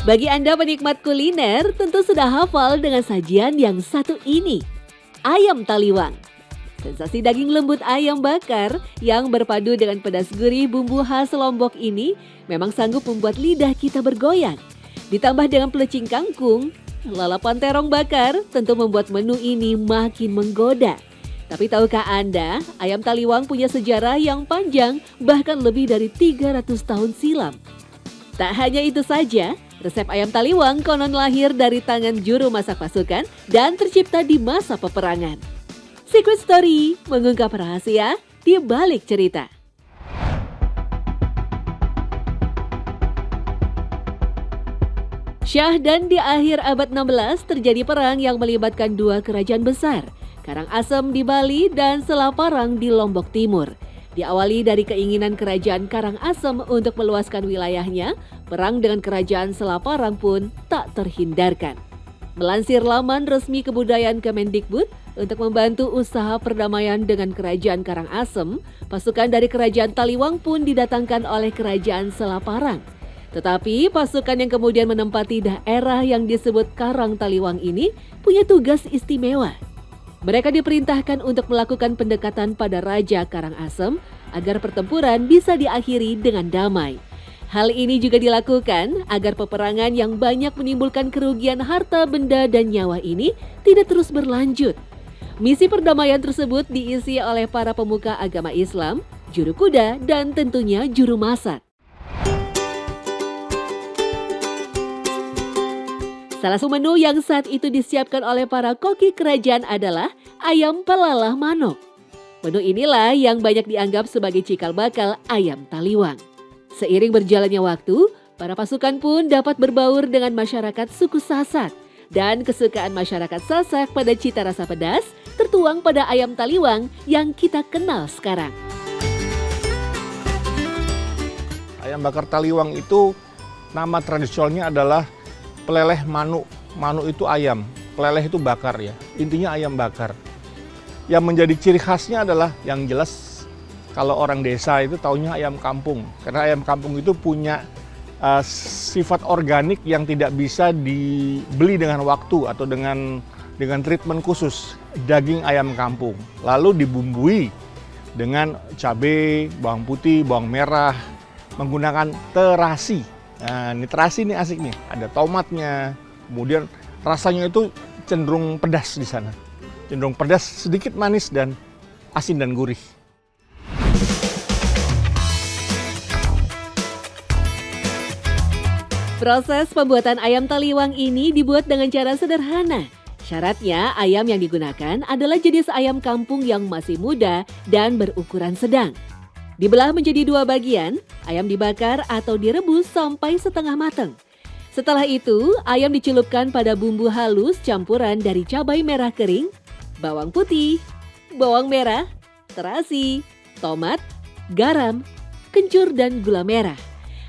Bagi Anda penikmat kuliner, tentu sudah hafal dengan sajian yang satu ini, ayam taliwang. Sensasi daging lembut ayam bakar yang berpadu dengan pedas gurih bumbu khas Lombok ini memang sanggup membuat lidah kita bergoyang. Ditambah dengan pelecing kangkung, lalapan terong bakar tentu membuat menu ini makin menggoda. Tapi tahukah Anda, ayam taliwang punya sejarah yang panjang bahkan lebih dari 300 tahun silam. Tak hanya itu saja, resep ayam taliwang konon lahir dari tangan juru masak pasukan dan tercipta di masa peperangan. Secret Story mengungkap rahasia di balik cerita. Syah dan di akhir abad 16 terjadi perang yang melibatkan dua kerajaan besar, Karangasem di Bali dan Selaparang di Lombok Timur. Diawali dari keinginan kerajaan Karangasem untuk meluaskan wilayahnya, perang dengan kerajaan Selaparang pun tak terhindarkan. Melansir laman resmi kebudayaan Kemendikbud, untuk membantu usaha perdamaian dengan kerajaan Karangasem, pasukan dari kerajaan Taliwang pun didatangkan oleh kerajaan Selaparang. Tetapi pasukan yang kemudian menempati daerah yang disebut Karang Taliwang ini punya tugas istimewa. Mereka diperintahkan untuk melakukan pendekatan pada Raja Karangasem agar pertempuran bisa diakhiri dengan damai. Hal ini juga dilakukan agar peperangan yang banyak menimbulkan kerugian harta benda dan nyawa ini tidak terus berlanjut. Misi perdamaian tersebut diisi oleh para pemuka agama Islam, juru kuda, dan tentunya juru masak. Salah satu menu yang saat itu disiapkan oleh para koki kerajaan adalah ayam pelalah manok. Menu inilah yang banyak dianggap sebagai cikal bakal ayam taliwang. Seiring berjalannya waktu, para pasukan pun dapat berbaur dengan masyarakat suku Sasak. Dan kesukaan masyarakat Sasak pada cita rasa pedas tertuang pada ayam taliwang yang kita kenal sekarang. Ayam bakar taliwang itu nama tradisionalnya adalah peleleh manuk. Manuk itu ayam, peleleh itu bakar ya. Intinya ayam bakar. Yang menjadi ciri khasnya adalah yang jelas kalau orang desa itu taunya ayam kampung. Karena ayam kampung itu punya sifat organik yang tidak bisa dibeli dengan waktu atau dengan treatment khusus. Daging ayam kampung. Lalu dibumbui dengan cabai, bawang putih, bawang merah, menggunakan terasi. Nah, ini terasi ini asik nih, ada tomatnya, kemudian rasanya itu cenderung pedas di sana. Cenderung pedas, sedikit manis dan asin dan gurih. Proses pembuatan ayam taliwang ini dibuat dengan cara sederhana. Syaratnya ayam yang digunakan adalah jenis ayam kampung yang masih muda dan berukuran sedang. Dibelah menjadi dua bagian, ayam dibakar atau direbus sampai setengah matang. Setelah itu, ayam dicelupkan pada bumbu halus campuran dari cabai merah kering, bawang putih, bawang merah, terasi, tomat, garam, kencur, dan gula merah.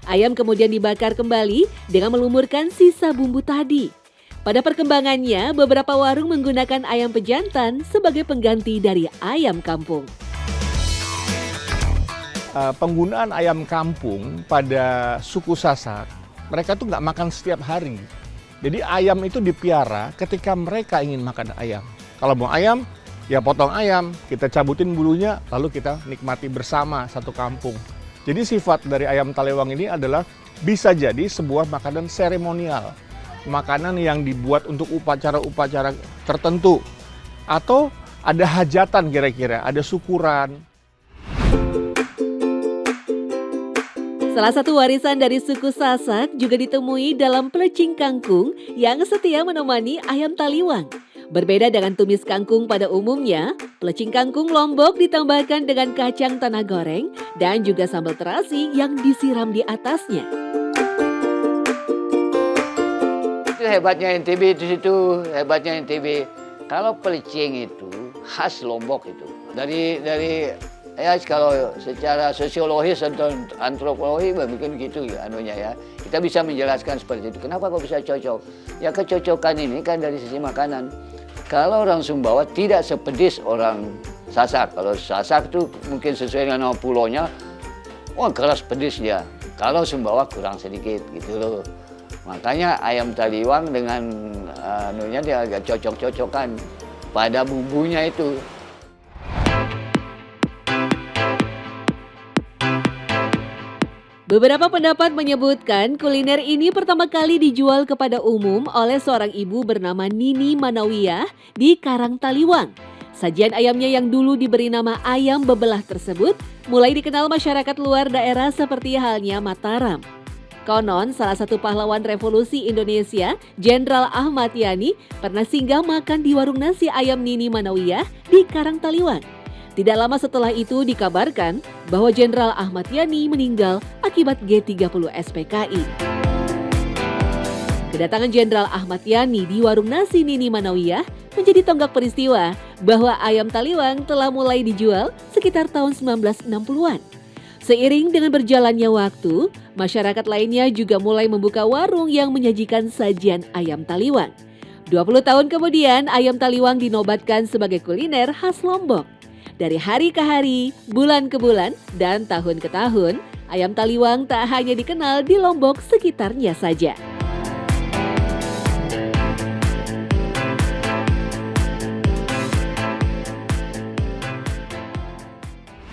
Ayam kemudian dibakar kembali dengan melumurkan sisa bumbu tadi. Pada perkembangannya, beberapa warung menggunakan ayam pejantan sebagai pengganti dari ayam kampung. Penggunaan ayam kampung pada suku Sasak, mereka tuh nggak makan setiap hari. Jadi ayam itu dipiara ketika mereka ingin makan ayam. Kalau mau ayam, ya potong ayam, kita cabutin bulunya, lalu kita nikmati bersama satu kampung. Jadi sifat dari ayam taliwang ini adalah bisa jadi sebuah makanan seremonial. Makanan yang dibuat untuk upacara-upacara tertentu. Atau ada hajatan kira-kira, ada syukuran. Salah satu warisan dari suku Sasak juga ditemui dalam pelecing kangkung yang setia menemani ayam taliwang. Berbeda dengan tumis kangkung pada umumnya, pelecing kangkung Lombok ditambahkan dengan kacang tanah goreng dan juga sambal terasi yang disiram di atasnya. Itu hebatnya NTB di situ, hebatnya NTB. Kalau pelecing itu khas Lombok itu. Dari ya kalau secara sosiologis atau antropologi mungkin gitu ya anunya ya. Kita bisa menjelaskan seperti itu. Kenapa kok bisa cocok? Ya kecocokan ini kan dari sisi makanan. Kalau orang Sumbawa tidak sepedis orang Sasak. Kalau Sasak itu mungkin sesuai dengan nama pulaunya, wah keras pedis dia. Kalau Sumbawa kurang sedikit gitu loh. Makanya ayam taliwang dengan anunya dia agak cocok-cocokan pada bumbunya itu. Beberapa pendapat menyebutkan kuliner ini pertama kali dijual kepada umum oleh seorang ibu bernama Nini Manawiyah di Karang Taliwang. Sajian ayamnya yang dulu diberi nama ayam bebelah tersebut mulai dikenal masyarakat luar daerah seperti halnya Mataram. Konon, salah satu pahlawan revolusi Indonesia, Jenderal Ahmad Yani, pernah singgah makan di warung nasi ayam Nini Manawiyah di Karang Taliwang. Tidak lama setelah itu dikabarkan bahwa Jenderal Ahmad Yani meninggal akibat G30 SPKI. Kedatangan Jenderal Ahmad Yani di warung nasi Nini Manawiyah menjadi tonggak peristiwa bahwa ayam taliwang telah mulai dijual sekitar tahun 1960-an. Seiring dengan berjalannya waktu, masyarakat lainnya juga mulai membuka warung yang menyajikan sajian ayam taliwang. 20 tahun kemudian, ayam taliwang dinobatkan sebagai kuliner khas Lombok. Dari hari ke hari, bulan ke bulan, dan tahun ke tahun, ayam taliwang tak hanya dikenal di Lombok sekitarnya saja.